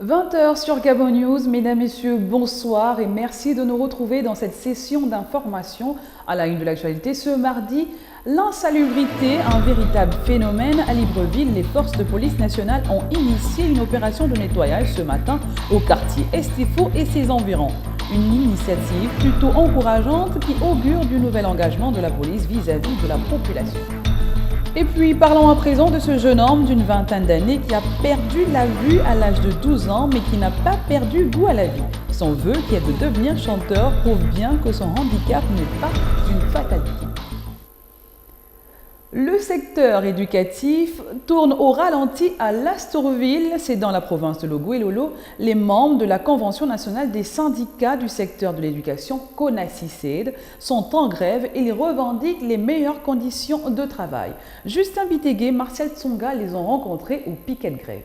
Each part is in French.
20 h sur Gabon News, mesdames, messieurs, bonsoir et merci de nous retrouver dans cette session d'information à la une de l'actualité. Ce mardi, l'insalubrité, un véritable phénomène à Libreville. Les forces de police nationale ont initié une opération de nettoyage ce matin au quartier Estifo et ses environs. Une initiative plutôt encourageante qui augure du nouvel engagement de la police vis-à-vis de la population. Et puis parlons à présent de ce jeune homme d'une vingtaine d'années qui a perdu la vue à l'âge de 12 ans mais qui n'a pas perdu goût à la vie. Son vœu qui est de devenir chanteur prouve bien que son handicap n'est pas une fatalité. Le secteur éducatif tourne au ralenti à Lastourville, c'est dans la province de Logoué-Lolo. Les membres de la Convention nationale des syndicats du secteur de l'éducation, CONACYSED, sont en grève et ils revendiquent les meilleures conditions de travail. Justin Bitegué, Martial Tsonga les ont rencontrés au piquet de grève.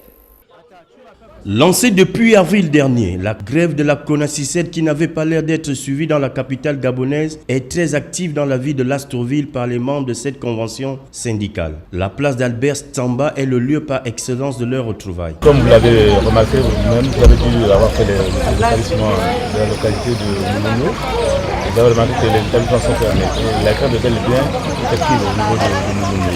Lancée depuis avril dernier, la grève de la CONACYSED, qui n'avait pas l'air d'être suivie dans la capitale gabonaise, est très active dans la ville de Lastourville par les membres de cette convention syndicale. La place d'Albert Stamba est le lieu par excellence de leur retrouvaille. Comme vous l'avez remarqué vous-même, vous avez dû avoir fait les établissements de la localité de Mouno. Vous avez remarqué que les établissements sont fermés. Et la grève est bel et bien effective au niveau de Mouno.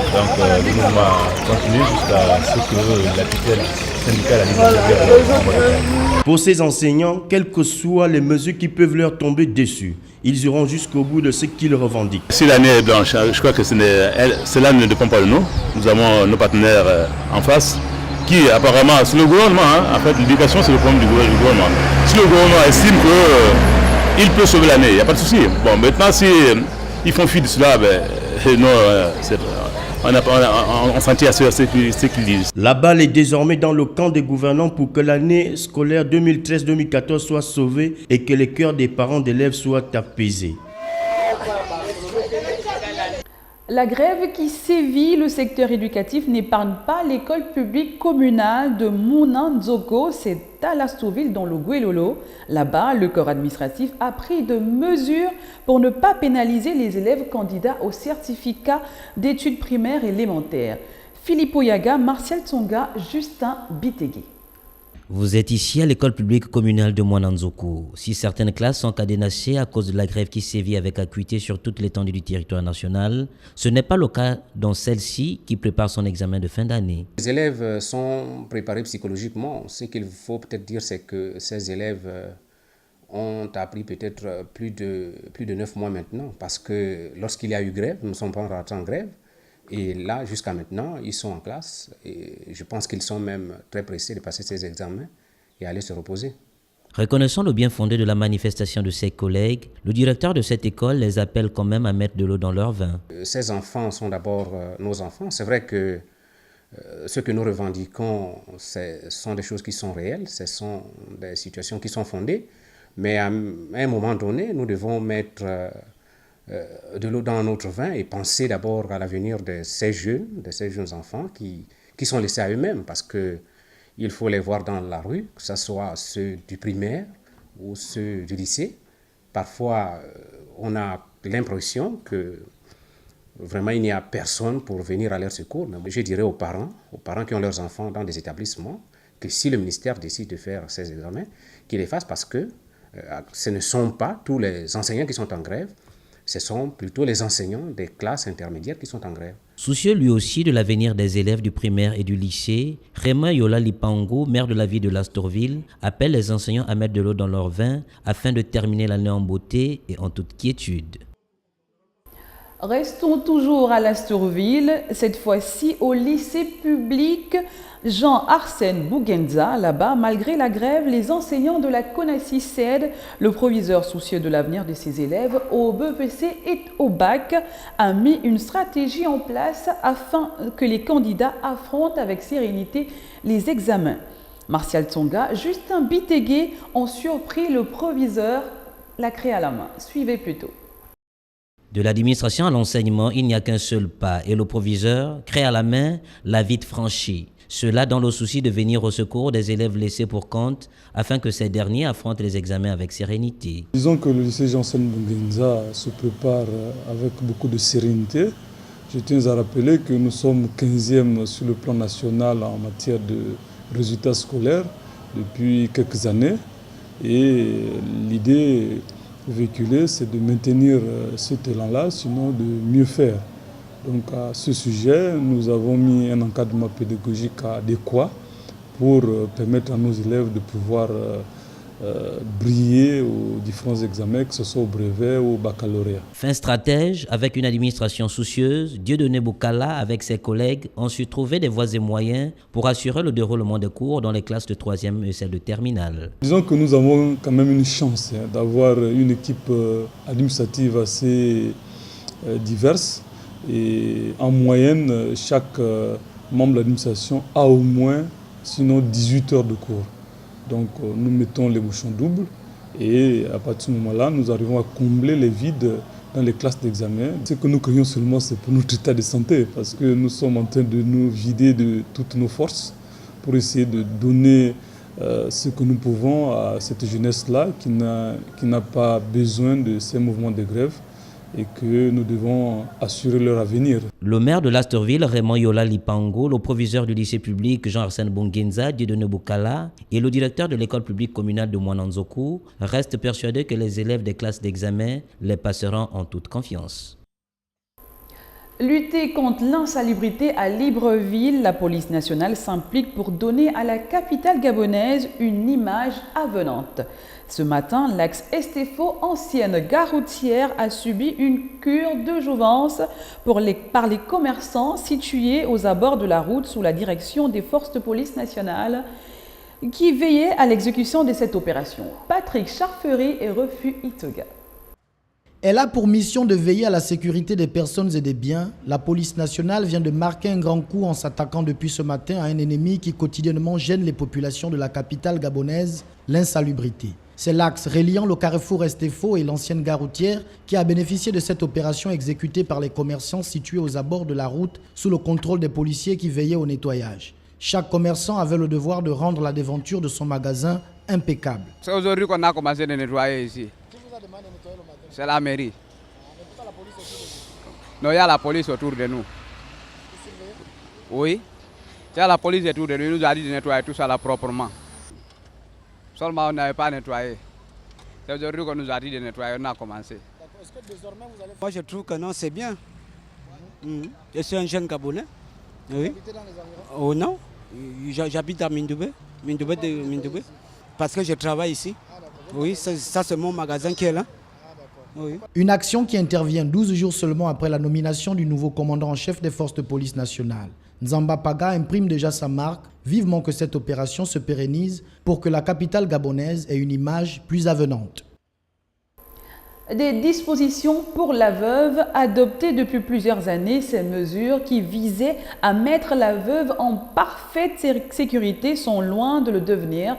Donc le mouvement continue jusqu'à ce que la tutelle syndicale a. Pour ces enseignants, quelles que soient les mesures qui peuvent leur tomber dessus, ils iront jusqu'au bout de ce qu'ils revendiquent. Si l'année est blanche, je crois que cela ne dépend pas de nous. Nous avons nos partenaires en face qui apparemment, c'est le gouvernement, en fait l'éducation c'est le problème du gouvernement. Si le gouvernement estime qu'il peut sauver l'année, il n'y a pas de souci. Bon, maintenant si ils font fi de cela, non, on s'en tient à ce qu'ils disent. La balle est désormais dans le camp des gouvernants pour que l'année scolaire 2013-2014 soit sauvée et que les cœurs des parents d'élèves soient apaisés. La grève qui sévit le secteur éducatif n'épargne pas l'école publique communale de Mounanzoko, c'est à Lastourville dans le Logoué-Lolo. Là-bas, le corps administratif a pris de mesures pour ne pas pénaliser les élèves candidats au certificat d'études primaires et élémentaires. Philippe Oyaga, Martial Tsonga, Justin Bitegué. Vous êtes ici à l'école publique communale de Mounanzoko. Si certaines classes sont cadenassées à cause de la grève qui sévit avec acuité sur toute l'étendue du territoire national, ce n'est pas le cas dans celle-ci qui prépare son examen de fin d'année. Les élèves sont préparés psychologiquement. Ce qu'il faut peut-être dire, c'est que ces élèves ont appris peut-être plus de 9 mois maintenant, parce que lorsqu'il y a eu grève, nous ne sommes pas rentrés en grève. Et là, jusqu'à maintenant, ils sont en classe et je pense qu'ils sont même très pressés de passer ces examens et aller se reposer. Reconnaissant le bien fondé de la manifestation de ses collègues, le directeur de cette école les appelle quand même à mettre de l'eau dans leur vin. Ces enfants sont d'abord nos enfants. C'est vrai que ce que nous revendiquons, ce sont des choses qui sont réelles, ce sont des situations qui sont fondées, mais à un moment donné, nous devons mettre de l'eau dans notre vin et penser d'abord à l'avenir de ces jeunes enfants qui sont laissés à eux-mêmes, parce qu'il faut les voir dans la rue, que ce soit ceux du primaire ou ceux du lycée. Parfois, on a l'impression que vraiment il n'y a personne pour venir à leur secours. Mais je dirais aux parents qui ont leurs enfants dans des établissements, que si le ministère décide de faire ces examens, qu'ils les fassent, parce que ce ne sont pas tous les enseignants qui sont en grève. Ce sont plutôt les enseignants des classes intermédiaires qui sont en grève. Soucieux lui aussi de l'avenir des élèves du primaire et du lycée, Raymond Yola Lipango, maire de la ville de Lastourville, appelle les enseignants à mettre de l'eau dans leur vin afin de terminer l'année en beauté et en toute quiétude. Restons toujours à Lastourville, cette fois-ci au lycée public Jean-Arsène Bougenza. Là-bas, malgré la grève, les enseignants de la CONACYSED, le proviseur soucieux de l'avenir de ses élèves au BEPC et au bac, a mis une stratégie en place afin que les candidats affrontent avec sérénité les examens. Martial Tsonga, Justin Bitegué ont surpris le proviseur, la craie à la main. Suivez plutôt. De l'administration à l'enseignement, il n'y a qu'un seul pas et le proviseur, craie à la main, l'a vite franchi. Cela dans le souci de venir au secours des élèves laissés pour compte afin que ces derniers affrontent les examens avec sérénité. Disons que le lycée Jean-Arsène Bougenza se prépare avec beaucoup de sérénité. Je tiens à rappeler que nous sommes 15e sur le plan national en matière de résultats scolaires depuis quelques années. Et l'idée véhiculée, c'est de maintenir cet élan-là, sinon de mieux faire. Donc à ce sujet, nous avons mis un encadrement pédagogique adéquat pour permettre à nos élèves de pouvoir briller aux différents examens, que ce soit au brevet ou au baccalauréat. Fin stratège, avec une administration soucieuse, Dieudonné Boukala, avec ses collègues, ont su trouver des voies et moyens pour assurer le déroulement des cours dans les classes de 3e et celles de terminale. Disons que nous avons quand même une chance d'avoir une équipe administrative assez diverse. Et en moyenne, chaque membre de l'administration a au moins, sinon 18 heures de cours. Donc nous mettons les bouchons doubles et à partir de ce moment-là, nous arrivons à combler les vides dans les classes d'examen. Ce que nous craignons seulement, c'est pour notre état de santé, parce que nous sommes en train de nous vider de toutes nos forces pour essayer de donner ce que nous pouvons à cette jeunesse-là qui n'a pas besoin de ces mouvements de grève et que nous devons assurer leur avenir. Le maire de Lasterville, Raymond Yola Lipango, le proviseur du lycée public Jean-Arsène Bongenza, Dieudonné Boukala, et le directeur de l'école publique communale de Mwananzoku restent persuadés que les élèves des classes d'examen les passeront en toute confiance. Lutter contre l'insalubrité à Libreville, la police nationale s'implique pour donner à la capitale gabonaise une image avenante. Ce matin, l'axe Estefo, ancienne gare routière, a subi une cure de jouvence par les commerçants situés aux abords de la route sous la direction des forces de police nationales qui veillaient à l'exécution de cette opération. Patrick Charfery et Refus Itoga. Elle a pour mission de veiller à la sécurité des personnes et des biens. La police nationale vient de marquer un grand coup en s'attaquant depuis ce matin à un ennemi qui quotidiennement gêne les populations de la capitale gabonaise, l'insalubrité. C'est l'axe reliant le carrefour Estefo et l'ancienne gare routière qui a bénéficié de cette opération exécutée par les commerçants situés aux abords de la route sous le contrôle des policiers qui veillaient au nettoyage. Chaque commerçant avait le devoir de rendre la devanture de son magasin impeccable. C'est aujourd'hui qu'on a commencé de nettoyer ici. C'est la mairie. Non, il y a la police autour de nous. Oui. Il y a la police autour de nous. Il nous a dit de nettoyer tout ça là proprement. Seulement on n'avait pas nettoyé. C'est aujourd'hui qu'on nous a dit de nettoyer, on a commencé. Est-ce que désormais vous allez... Moi je trouve que non, c'est bien. Je suis un jeune Gabonais. Oui. Vous habitez dans les environs? Oh non, j'habite à Mindoubé. Mindoubé. Parce que je travaille ici. Oui, ça c'est mon magasin qui est là. Oui. Une action qui intervient 12 jours seulement après la nomination du nouveau commandant en chef des forces de police nationales. Nzamba Paga imprime déjà sa marque, vivement que cette opération se pérennise pour que la capitale gabonaise ait une image plus avenante. Des dispositions pour la veuve adoptées depuis plusieurs années, ces mesures qui visaient à mettre la veuve en parfaite sécurité sont loin de le devenir,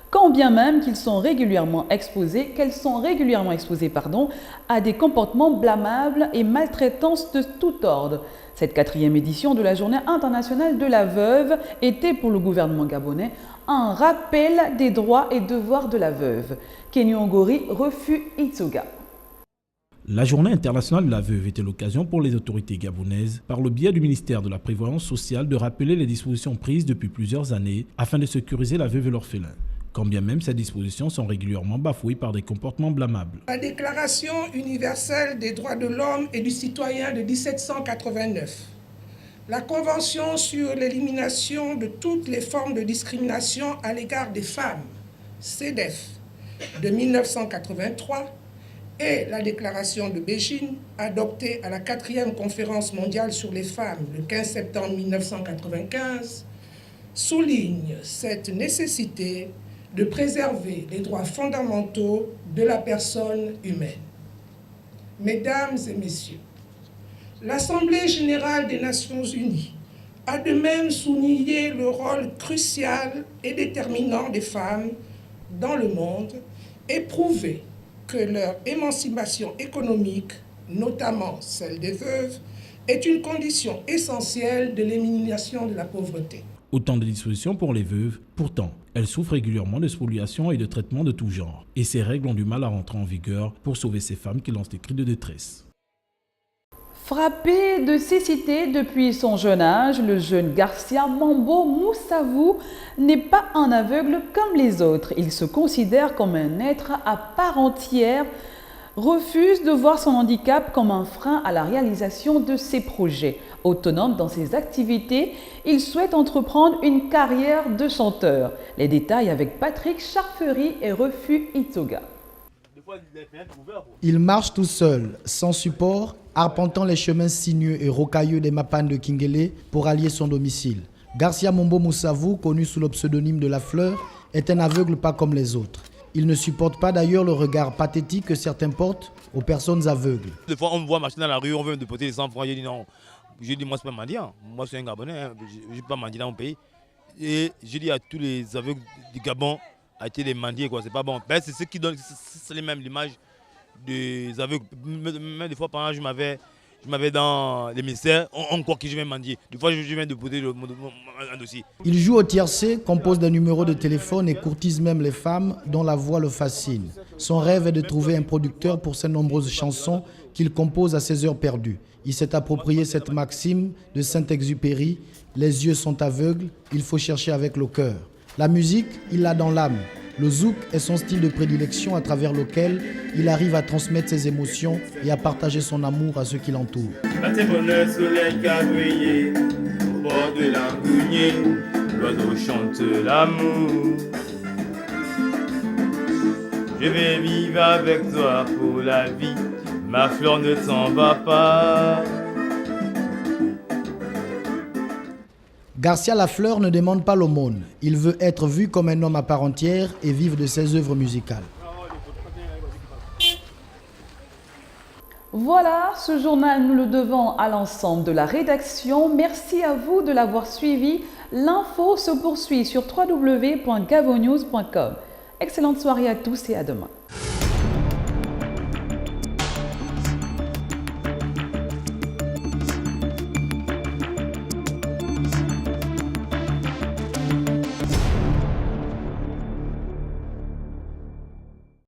quand bien même qu'elles sont régulièrement exposées à des comportements blâmables et maltraitances de tout ordre. Cette 4e édition de la Journée internationale de la veuve était pour le gouvernement gabonais un rappel des droits et devoirs de la veuve. Kenny Ongori, Refus Itsuga. La Journée internationale de la veuve était l'occasion pour les autorités gabonaises, par le biais du ministère de la Prévoyance sociale, de rappeler les dispositions prises depuis plusieurs années afin de sécuriser la veuve et l'orphelin. Quand bien même ces dispositions sont régulièrement bafouées par des comportements blâmables. La Déclaration universelle des droits de l'homme et du citoyen de 1789, la Convention sur l'élimination de toutes les formes de discrimination à l'égard des femmes, CEDEF, de 1983, et la Déclaration de Beijing, adoptée à la 4e conférence mondiale sur les femmes le 15 septembre 1995, soulignent cette nécessité de préserver les droits fondamentaux de la personne humaine. Mesdames et messieurs, l'Assemblée générale des Nations unies a de même souligné le rôle crucial et déterminant des femmes dans le monde et prouvé que leur émancipation économique, notamment celle des veuves, est une condition essentielle de l'élimination de la pauvreté. Autant de dispositions pour les veuves, pourtant, elles souffrent régulièrement de spoliations et de traitements de tout genre. Et ces règles ont du mal à rentrer en vigueur pour sauver ces femmes qui lancent des cris de détresse. Frappé de cécité depuis son jeune âge, le jeune Garcia Mambo Moussavou n'est pas un aveugle comme les autres. Il se considère comme un être à part entière, refuse de voir son handicap comme un frein à la réalisation de ses projets. Autonome dans ses activités, il souhaite entreprendre une carrière de chanteur. Les détails avec Patrick Charfery et Refu Itsoga. Il marche tout seul, sans support, arpentant les chemins sinueux et rocailleux des Mapanes de Kingele pour allier son domicile. Garcia Mambo Moussavou, connu sous le pseudonyme de La Fleur, est un aveugle pas comme les autres. Il ne supporte pas d'ailleurs le regard pathétique que certains portent aux personnes aveugles. Des fois, on me voit marcher dans la rue, on veut me dépoter les 100 francs. J'ai dit non. J'ai dit, moi, c'est pas mendiant. Moi, je suis un Gabonais. Je ne suis pas mendiant dans mon pays. Et j'ai dit à tous les aveugles du Gabon, arrêtez les mendier, quoi. C'est pas bon. Ben, c'est ce qui donne, c'est les mêmes l'image des aveugles. Même des fois, par exemple, je m'avais dans les ministères, on croit que je vais mendier. Des fois, je viens de poser un dossier. Il joue au tiercé, compose des numéros de téléphone et courtise même les femmes dont la voix le fascine. Son rêve est de trouver un producteur pour ses nombreuses chansons qu'il compose à ses heures perdues. Il s'est approprié cette maxime de Saint-Exupéry, les yeux sont aveugles, il faut chercher avec le cœur. La musique, il l'a dans l'âme. Le zouk est son style de prédilection à travers lequel il arrive à transmettre ses émotions et à partager son amour à ceux qui l'entourent. Bonheur, soleil qui a brillé, au bord de la Gougnée, l'oiseau chante l'amour. Je vais vivre avec toi pour la vie, ma fleur ne s'en va pas. Garcia La Fleur ne demande pas l'aumône. Il veut être vu comme un homme à part entière et vivre de ses œuvres musicales. Voilà, ce journal, nous le devons à l'ensemble de la rédaction. Merci à vous de l'avoir suivi. L'info se poursuit sur www.gavonews.com. Excellente soirée à tous et à demain.